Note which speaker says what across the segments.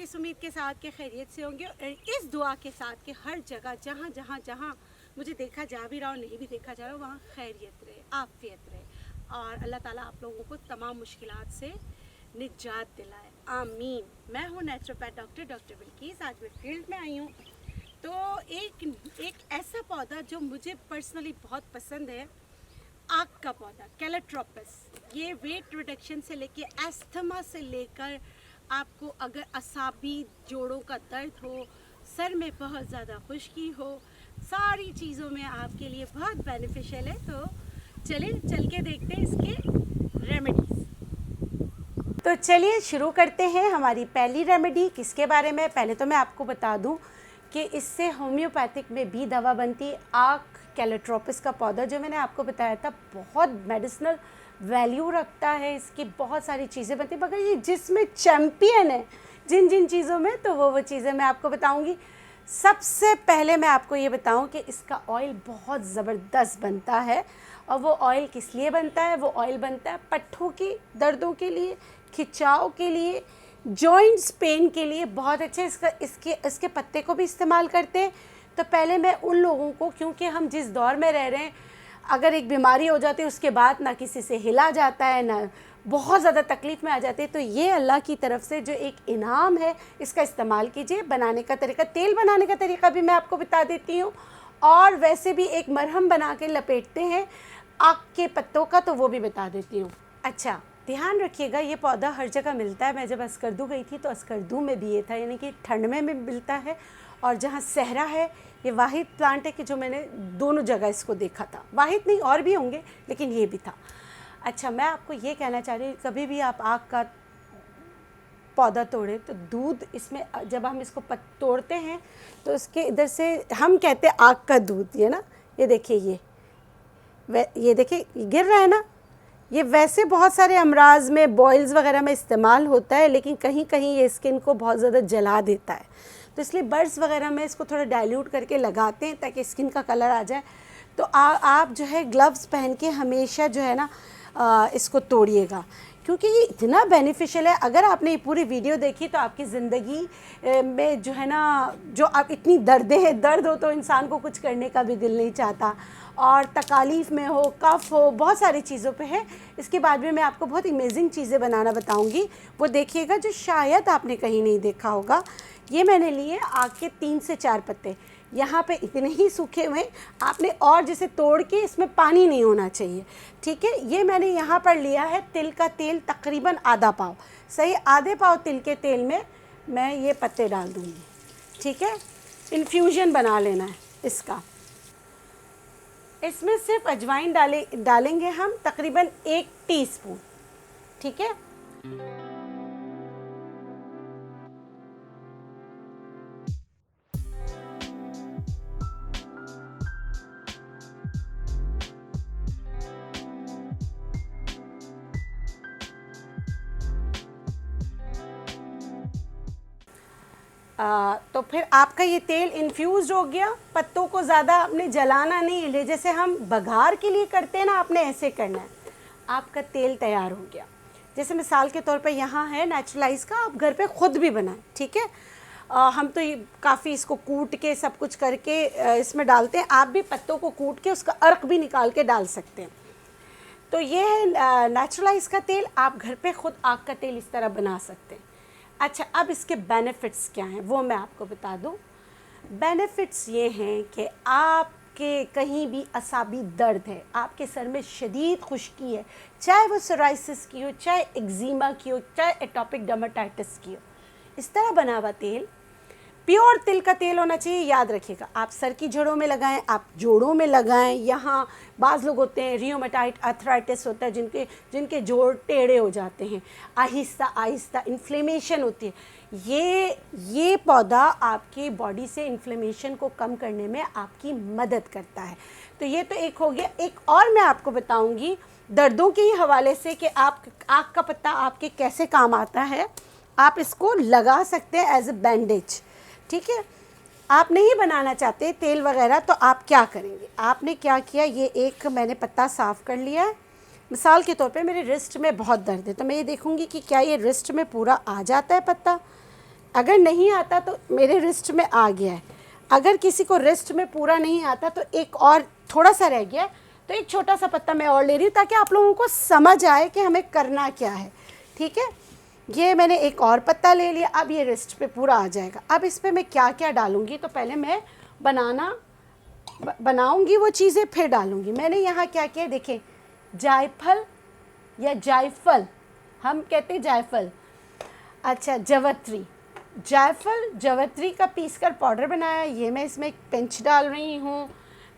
Speaker 1: इस उम्मीद के साथ कि खैरियत से होंगे और इस दुआ के साथ कि हर जगह जहाँ जहाँ जहाँ मुझे देखा जा भी रहा हो नहीं भी देखा जा रहा हो वहाँ खैरियत रहे, आफियत रहे और अल्लाह ताला आप लोगों को तमाम मुश्किलात से निजात दिलाए, आमीन। मैं हूँ नेचुरोपैथ डॉक्टर बिल्किस। आज मैं फील्ड में आई हूँ तो एक ऐसा पौधा जो मुझे पर्सनली बहुत पसंद है, आक का पौधा कैलेट्रोपस। ये वेट रिडक्शन से लेके एस्थमा से लेकर आपको अगर असाबी जोड़ों का दर्द हो, सर में बहुत ज़्यादा खुश्की हो, सारी चीज़ों में आपके लिए बहुत बेनिफिशियल है। तो चलिए चल के देखते हैं इसके रेमेडीज़। तो चलिए शुरू करते हैं हमारी पहली रेमेडी। किसके बारे में? पहले तो मैं आपको बता दूं कि इससे होम्योपैथिक में भी दवा बनती है। आक कैलेट्रोपस का पौधा जो मैंने आपको बताया था बहुत मेडिसिनल वैल्यू रखता है, इसकी बहुत सारी चीज़ें बनती हैं, मगर ये जिसमें चैम्पियन है जिन जिन चीज़ों में, तो वो चीज़ें मैं आपको बताऊंगी। सबसे पहले मैं आपको ये बताऊं कि इसका ऑयल बहुत ज़बरदस्त बनता है। और वो ऑयल किस लिए बनता है? वो ऑयल बनता है पट्ठों की दर्दों के लिए, खिंचाव के लिए, जॉइंट्स पेन के लिए बहुत अच्छे। इसके पत्ते को भी इस्तेमाल करते हैं। तो पहले मैं उन लोगों को, क्योंकि हम जिस दौर में रह रहे हैं, अगर एक बीमारी हो जाती है उसके बाद ना किसी से हिला जाता है, ना बहुत ज़्यादा तकलीफ़ में आ जाती है, तो ये अल्लाह की तरफ से जो एक इनाम है, इसका इस्तेमाल कीजिए। बनाने का तरीका, तेल बनाने का तरीका भी मैं आपको बता देती हूँ, और वैसे भी एक मरहम बना के लपेटते हैं आक के पत्तों का, तो वो भी बता देती हूँ। अच्छा, ध्यान रखिएगा, ये पौधा हर जगह मिलता है। मैं जब अस्करदू गई थी तो अस्करदू में भी ये था, यानी कि ठंड में मिलता है, और जहाँ सहरा है ये वाहिद प्लांट है कि जो मैंने दोनों जगह इसको देखा था। वाहिद नहीं, और भी होंगे, लेकिन ये भी था। अच्छा, मैं आपको ये कहना चाह रही हूँ, कभी भी आप आक का पौधा तोड़े तो दूध इसमें, जब हम इसको तोड़ते हैं तो इसके इधर से हम कहते हैं आक का दूध, ये ना, ये देखिए, ये देखिए गिर रहा है ना। ये वैसे बहुत सारे अमराज में, बॉयल्स वगैरह में इस्तेमाल होता है, लेकिन कहीं कहीं ये स्किन को बहुत ज़्यादा जला देता है, तो इसलिए बर्ड्स वगैरह में इसको थोड़ा डाइल्यूट करके लगाते हैं ताकि स्किन का कलर आ जाए। तो आप जो है ग्लव्स पहन के हमेशा जो है ना इसको तोड़िएगा, क्योंकि ये इतना बेनिफिशियल है। अगर आपने ये पूरी वीडियो देखी तो आपकी ज़िंदगी में जो है ना, जो आप इतनी दर्द हो तो इंसान को कुछ करने का भी दिल नहीं चाहता, और तकालीफ़ में हो, कफ़ हो, बहुत सारी चीज़ों पे है। इसके बाद में मैं आपको बहुत अमेजिंग चीज़ें बनाना बताऊंगी, वो देखिएगा, जो शायद आपने कहीं नहीं देखा होगा। ये मैंने लिए आक के 3 से 4 पत्ते, यहाँ पे इतने ही सूखे हुए, आपने और जिसे तोड़ के, इसमें पानी नहीं होना चाहिए, ठीक है। ये मैंने यहाँ पर लिया है तिल का तेल, तकरीबन आधा पाव, सही आधे पाव तिल के तेल में मैं ये पत्ते डाल दूँगी, ठीक है। इन्फ्यूजन बना लेना है इसका। इसमें सिर्फ अजवाइन डालेंगे हम, तकरीबन 1 टीस्पून, ठीक है। तो फिर आपका ये तेल इन्फ्यूज़ हो गया। पत्तों को ज़्यादा आपने जलाना नहीं है, जैसे हम बघार के लिए करते हैं ना, आपने ऐसे करना है। आपका तेल तैयार हो गया। जैसे मिसाल के तौर पे यहाँ है नेचुरलाइज का, आप घर पे ख़ुद भी बनाएं, ठीक है। हम तो ये काफ़ी इसको कूट के सब कुछ करके इसमें डालते हैं, आप भी पत्तों को कूट के उसका अर्क भी निकाल के डाल सकते हैं। तो ये है नेचुरलाइज का तेल, आप घर पे ख़ुद आक का तेल इस तरह बना सकते हैं। अच्छा, अब इसके बेनिफिट्स क्या हैं वो मैं आपको बता दूं। बेनिफिट्स ये हैं कि आपके कहीं भी असाबी दर्द है, आपके सर में शदीद खुश्की है, चाहे वो सोराइसिस की हो, चाहे एक्जिमा की हो, चाहे एटोपिक डर्मेटाइटिस की हो, इस तरह बना हुआ तेल, प्योर तिल का तेल होना चाहिए। याद रखिएगा, आप सर की जड़ों में लगाएं, आप जोड़ों में लगाएं। यहाँ बाज़ लोग होते हैं, रियोमेटाइट आर्थराइटिस होता है, जिनके जोड़ टेढ़े हो जाते हैं, आहिस्ता आहिस्ता इन्फ्लेमेशन होती है। ये पौधा आपकी बॉडी से इन्फ्लेमेशन को कम करने में आपकी मदद करता है। तो ये तो एक हो गया। एक और मैं आपको बताऊँगी दर्दों के हवाले से कि आक का पत्ता आपके कैसे काम आता है। आप इसको लगा सकते हैं एज ए बैंडेज, ठीक है। आप नहीं बनाना चाहते तेल वगैरह, तो आप क्या करेंगे? आपने क्या किया, ये एक मैंने पत्ता साफ़ कर लिया है। मिसाल के तौर पे मेरे रिस्ट में बहुत दर्द है, तो मैं ये देखूंगी कि क्या ये रिस्ट में पूरा आ जाता है पत्ता। अगर नहीं आता तो मेरे रिस्ट में आ गया है, अगर किसी को रिस्ट में पूरा नहीं आता तो एक और थोड़ा सा रह गया है, तो एक छोटा सा पत्ता मैं और ले रही हूँ ताकि आप लोगों को समझ आए कि हमें करना क्या है। ठीक है, ये मैंने एक और पत्ता ले लिया, अब ये रिस्ट पे पूरा आ जाएगा। अब इस पर मैं क्या क्या डालूँगी, तो पहले मैं बनाऊँगी वो चीज़ें फिर डालूँगी। मैंने यहाँ क्या किया देखें, जायफल या जायफल, हम कहते हैं जायफल, अच्छा जवत्री, जायफल जवत्री का पीस कर पाउडर बनाया, ये मैं इसमें एक पिंच डाल रही हूँ।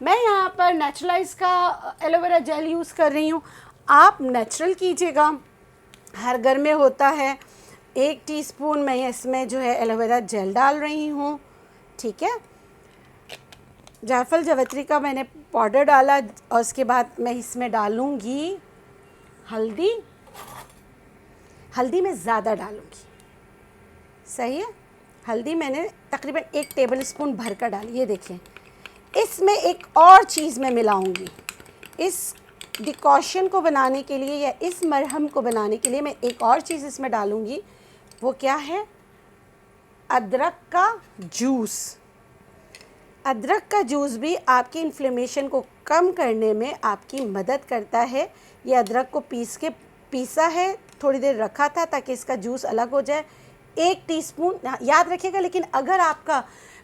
Speaker 1: मैं यहाँ पर नेचुरलाइज का एलोवेरा जेल यूज़ कर रही हूँ, आप नेचुरल कीजिएगा, हर घर में होता है। 1 टीस्पून मैं इसमें जो है एलोवेरा जेल डाल रही हूँ। ठीक है, जायफल जवत्री का मैंने पाउडर डाला और उसके बाद मैं इसमें डालूँगी हल्दी। हल्दी मैं ज़्यादा डालूँगी, सही है। हल्दी मैंने तकरीबन 1 टेबल स्पून भर कर डाली। ये देखिए, इसमें एक और चीज़ मैं मिलाऊंगी, इस डिकॉशन को बनाने के लिए या इस मरहम को बनाने के लिए मैं एक और चीज़ इसमें डालूंगी। वो क्या है, अदरक का जूस। अदरक का जूस भी आपकी इन्फ्लेमेशन को कम करने में आपकी मदद करता है। ये अदरक को पीसा है, थोड़ी देर रखा था ताकि इसका जूस अलग हो जाए। 1 टीस्पून याद रखिएगा, लेकिन अगर आपका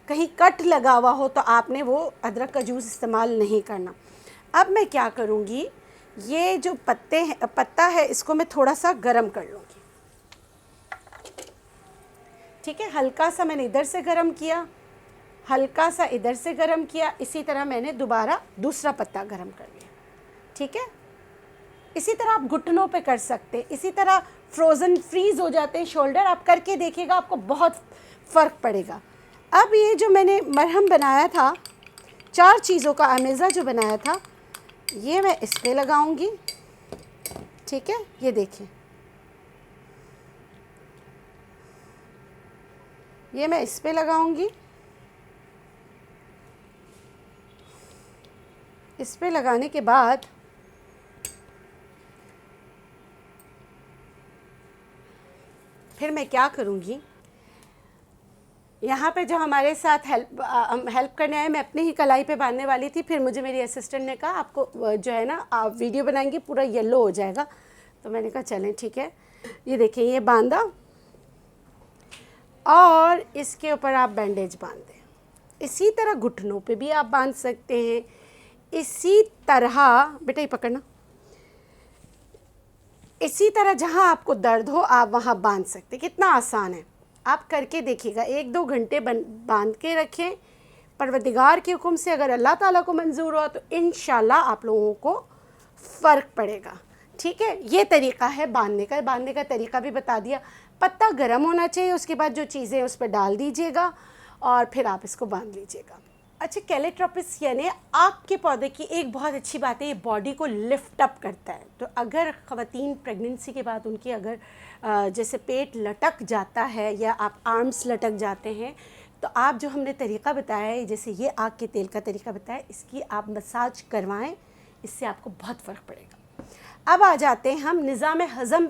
Speaker 1: कहीं कट लगा हुआ हो तो आपने वो अदरक का जूस इस्तेमाल नहीं करना। अब मैं क्या करूँगी, ये जो पत्ता है इसको मैं थोड़ा सा गरम कर लूँगी। ठीक है, हल्का सा मैंने इधर से गरम किया, हल्का सा इधर से गरम किया, इसी तरह मैंने दोबारा दूसरा पत्ता गरम कर लिया। ठीक है, इसी तरह आप घुटनों पे कर सकते हैं, इसी तरह फ्रोज़न फ्रीज़ हो जाते हैं शोल्डर, आप करके देखिएगा आपको बहुत फ़र्क पड़ेगा। अब ये जो मैंने मरहम बनाया था, 4 चीज़ों का अमेज़ा जो बनाया था, ये मैं इस पे लगाऊंगी। ठीक है, ये देखिए, ये मैं इस पे लगाऊंगी। इस पे लगाने के बाद फिर मैं क्या करूँगी, यहाँ पे जो हमारे साथ हेल्प करने आए, मैं अपने ही कलाई पे बांधने वाली थी, फिर मुझे मेरी असिस्टेंट ने कहा आपको जो है ना आप वीडियो बनाएंगे पूरा येलो हो जाएगा, तो मैंने कहा चलें ठीक है। ये देखें, ये बांधा और इसके ऊपर आप बैंडेज बांध दें। इसी तरह घुटनों पे भी आप बांध सकते हैं, इसी तरह बेटा ये पकड़ना, इसी तरह जहाँ आपको दर्द हो आप वहाँ बांध सकते हैं। कितना आसान है, आप करके देखिएगा। 1-2 घंटे बांध के रखें, परवरदिगार के हुक्म से अगर अल्लाह ताला को मंजूर हो तो इंशाल्लाह आप लोगों को फ़र्क पड़ेगा। ठीक है, ये तरीका है बांधने का तरीका भी बता दिया। पत्ता गर्म होना चाहिए, उसके बाद जो चीज़ें उस पर डाल दीजिएगा और फिर आप इसको बांध लीजिएगा। अच्छा, कैलेट्रोपिस यानी आग के पौधे की एक बहुत अच्छी बात है, ये बॉडी को लिफ्ट अप करता है। तो अगर ख़वातीन प्रेगनेंसी के बाद उनकी अगर जैसे पेट लटक जाता है या आप आर्म्स लटक जाते हैं, तो आप जो हमने तरीका बताया है, जैसे ये आग के तेल का तरीका बताया, इसकी आप मसाज करवाएं, इससे आपको बहुत फ़र्क पड़ेगा। अब आ जाते हैं हम, निज़ाम हज़म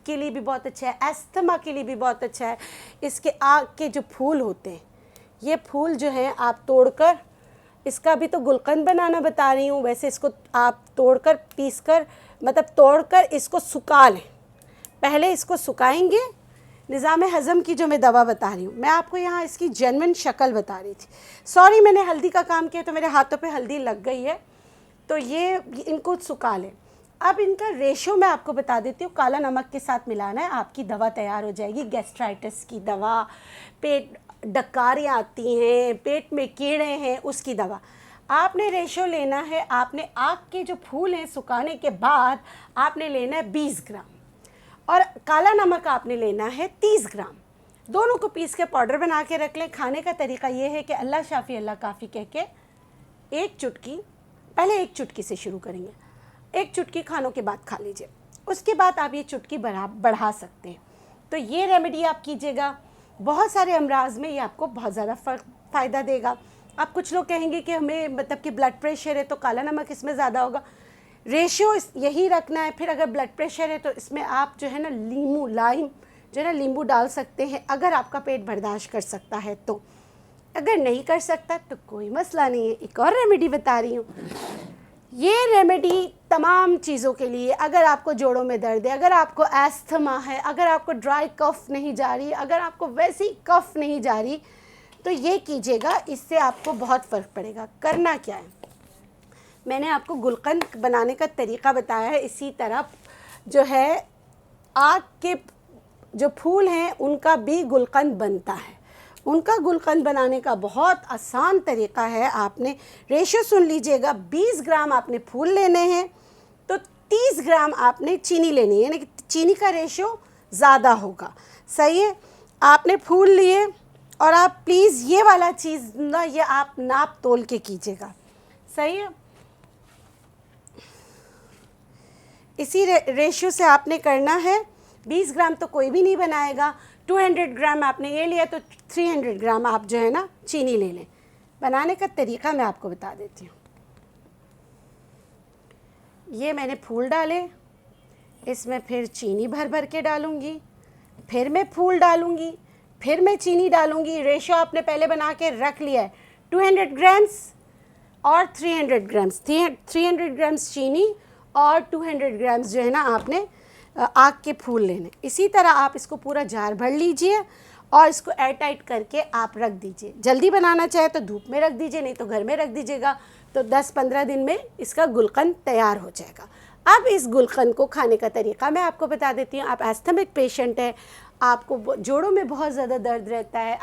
Speaker 1: के लिए भी बहुत अच्छा है, अस्थमा के लिए भी बहुत अच्छा है। इसके आग के जो फूल होते हैं, ये फूल जो हैं आप तोड़कर, इसका भी तो गुलकंद बनाना बता रही हूँ, वैसे इसको आप तोड़कर पीसकर मतलब तोड़कर इसको सुखा लें। पहले इसको सुखाएंगे, निज़ाम हज़म की जो मैं दवा बता रही हूँ, मैं आपको यहाँ इसकी जेन्युइन शक्ल बता रही थी। सॉरी, मैंने हल्दी का काम किया तो मेरे हाथों पे हल्दी लग गई है, तो ये इनको सुखा लें। अब इनका रेशो मैं आपको बता देती हूँ, काला नमक के साथ मिलाना है, आपकी दवा तैयार हो जाएगी। गैस्ट्राइटिस की दवा, पेट डकारियाँ आती हैं, पेट में कीड़े हैं, उसकी दवा। आपने रेशो लेना है, आपने आग के जो फूल हैं सुखाने के बाद आपने लेना है 20 ग्राम और काला नमक आपने लेना है 30 ग्राम। दोनों को पीस के पाउडर बना के रख लें। खाने का तरीका ये है कि अल्लाह शाफ़ी अल्लाह काफ़ी कह के एक चुटकी, पहले एक चुटकी से शुरू करेंगे, एक चुटकी खानों के बाद खा लीजिए, उसके बाद आप ये चुटकी बढ़ा सकते हैं। तो ये रेमेडी आप कीजिएगा, बहुत सारे अमराज में ये आपको बहुत ज़्यादा फ़ायदा देगा। अब कुछ लोग कहेंगे कि हमें मतलब कि ब्लड प्रेशर है तो काला नमक इसमें ज़्यादा होगा, रेशियो यही रखना है। फिर अगर ब्लड प्रेशर है तो इसमें आप जो है ना लाइम जो है ना नींबू डाल सकते हैं, अगर आपका पेट बर्दाश्त कर सकता है तो। अगर नहीं कर सकता तो कोई मसला नहीं है। एक और रेमेडी बता रही हूँ, ये रेमेडी तमाम चीज़ों के लिए, अगर आपको जोड़ों में दर्द है, अगर आपको एस्थमा है, अगर आपको ड्राई कफ नहीं जा रही, अगर आपको वैसी कफ नहीं जा रही, तो ये कीजिएगा, इससे आपको बहुत फ़र्क पड़ेगा। करना क्या है, मैंने आपको गुलकंद बनाने का तरीका बताया है। इसी तरह जो है आग के जो फूल हैं उनका भी गुलकंद बनता है। उनका गुलकंद बनाने का बहुत आसान तरीका है। आपने रेशो सुन लीजिएगा, 20 ग्राम आपने फूल लेने हैं तो 30 ग्राम आपने चीनी लेनी है, यानी कि चीनी का रेशो ज़्यादा होगा। सही है, आपने फूल लिए और आप प्लीज़ ये वाला चीज़ ना, ये आप नाप तोल के कीजिएगा। सही है, इसी रेशियो से आपने करना है। 20 ग्राम तो कोई भी नहीं बनाएगा, 200 ग्राम आपने ये लिया तो 300 ग्राम आप जो है ना चीनी ले लें। बनाने का तरीका मैं आपको बता देती हूँ। ये मैंने फूल डाले, इसमें फिर चीनी भर भर के डालूँगी, फिर मैं फूल डालूँगी, फिर मैं चीनी डालूँगी। रेशो आपने पहले बना के रख लिया है, 200 ग्राम्स और 300 ग्राम्स, 300 ग्राम्स चीनी और 200 ग्राम्स जो है ना आपने आग के फूल लेने। इसी तरह आप इसको पूरा जार भर लीजिए और इसको एयर टाइट करके आप रख दीजिए। जल्दी बनाना चाहे तो धूप में रख दीजिए, नहीं तो घर में रख दीजिएगा, तो 10-15 दिन में इसका गुलकंद तैयार हो जाएगा। अब इस गुलकंद को खाने का तरीका मैं आपको बता देती हूँ। आप एस्थमिक पेशेंट है, आपको जोड़ों में बहुत ज़्यादा दर्द रहता है,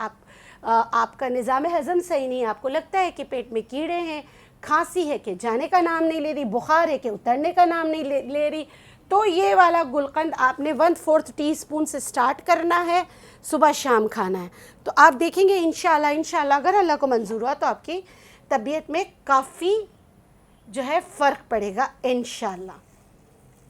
Speaker 1: आपका निज़ाम हज़म सही नहीं है, आपको लगता है कि पेट में कीड़े हैं, खांसी है कि जाने का नाम नहीं ले रही, बुखार है कि उतरने का नाम नहीं ले रही, तो ये वाला गुलकंद आपने 1/4 टीस्पून से स्टार्ट करना है, सुबह शाम खाना है। तो आप देखेंगे इंशाल्लाह अगर अल्लाह को मंजूर हुआ तो आपकी तबीयत में काफ़ी जो है फ़र्क पड़ेगा इंशाल्लाह।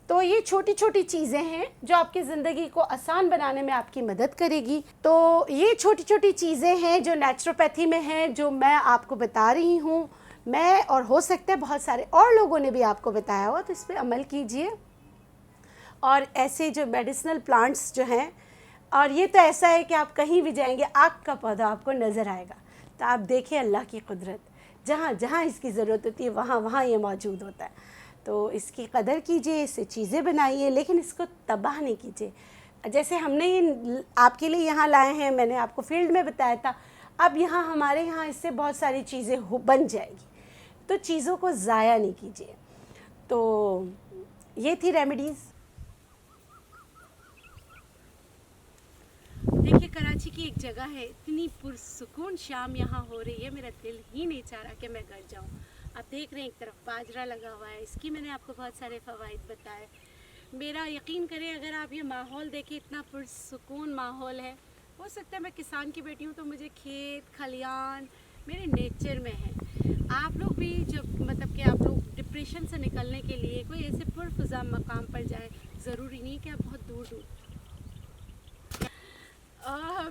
Speaker 1: तो ये छोटी छोटी चीज़ें हैं जो आपकी ज़िंदगी को आसान बनाने में आपकी मदद करेगी। तो ये छोटी छोटी चीज़ें हैं जो नेचुरोपैथी में हैं, जो मैं आपको बता रही हूँ। मैं और हो सकता है बहुत सारे और लोगों ने भी आपको बताया हो, तो इस पर अमल कीजिए। और ऐसे जो मेडिसिनल प्लांट्स जो हैं, और ये तो ऐसा है कि आप कहीं भी जाएंगे आग का पौधा आपको नज़र आएगा। तो आप देखिए अल्लाह की कुदरत, जहाँ जहाँ इसकी ज़रूरत होती है वहाँ वहाँ ये मौजूद होता है। तो इसकी कदर कीजिए, इससे चीज़ें बनाइए, लेकिन इसको तबाह नहीं कीजिए। जैसे हमने ये आपके लिए यहाँ लाए हैं, मैंने आपको फील्ड में बताया था, अब यहाँ हमारे यहाँ इससे बहुत सारी चीज़ें बन जाएगी, तो चीज़ों को ज़ाया नहीं कीजिए। तो ये थी रेमेडीज़। देखिए कराची की एक जगह है, इतनी पुरसुकून शाम यहाँ हो रही है, मेरा दिल ही नहीं चाह रहा कि मैं घर जाऊँ। आप देख रहे हैं एक तरफ बाजरा लगा हुआ है, इसकी मैंने आपको बहुत सारे फ़वाइद बताए। मेरा यकीन करें, अगर आप ये माहौल देखें, इतना पुरसुकून माहौल है। हो सकता है मैं किसान की बेटी हूँ तो मुझे खेत खलियान मेरे नेचर में है। आप लोग भी जब मतलब कि आप लोग डिप्रेशन से निकलने के लिए कोई ऐसे पुरफुज़ा मकाम पर जाए, ज़रूरी नहीं कि आप बहुत दूर दूर।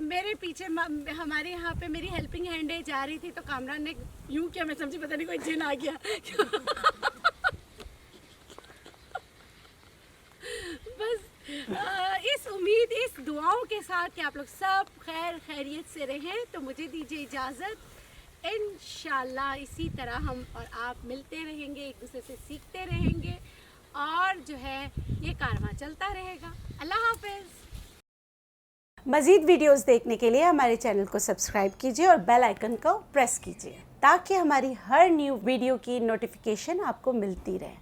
Speaker 1: मेरे पीछे हमारे यहाँ पे मेरी हेल्पिंग हैंड जा रही थी, तो कामरान ने यूँ किया, मैं समझी पता नहीं कोई जिन आ गया। बस इस उम्मीद, इस दुआओं के साथ कि आप लोग सब खैर खैरियत से रहें, तो मुझे दीजिए इजाज़त। इंशाल्लाह इसी तरह हम और आप मिलते रहेंगे, एक दूसरे से सीखते रहेंगे, और जो है ये कारवां चलता रहेगा। अल्लाह हाफ़िज़। मज़ीद वीडियोस देखने के लिए हमारे चैनल को सब्सक्राइब कीजिए और बेल आइकन को प्रेस कीजिए, ताकि हमारी हर न्यू वीडियो की नोटिफिकेशन आपको मिलती रहे।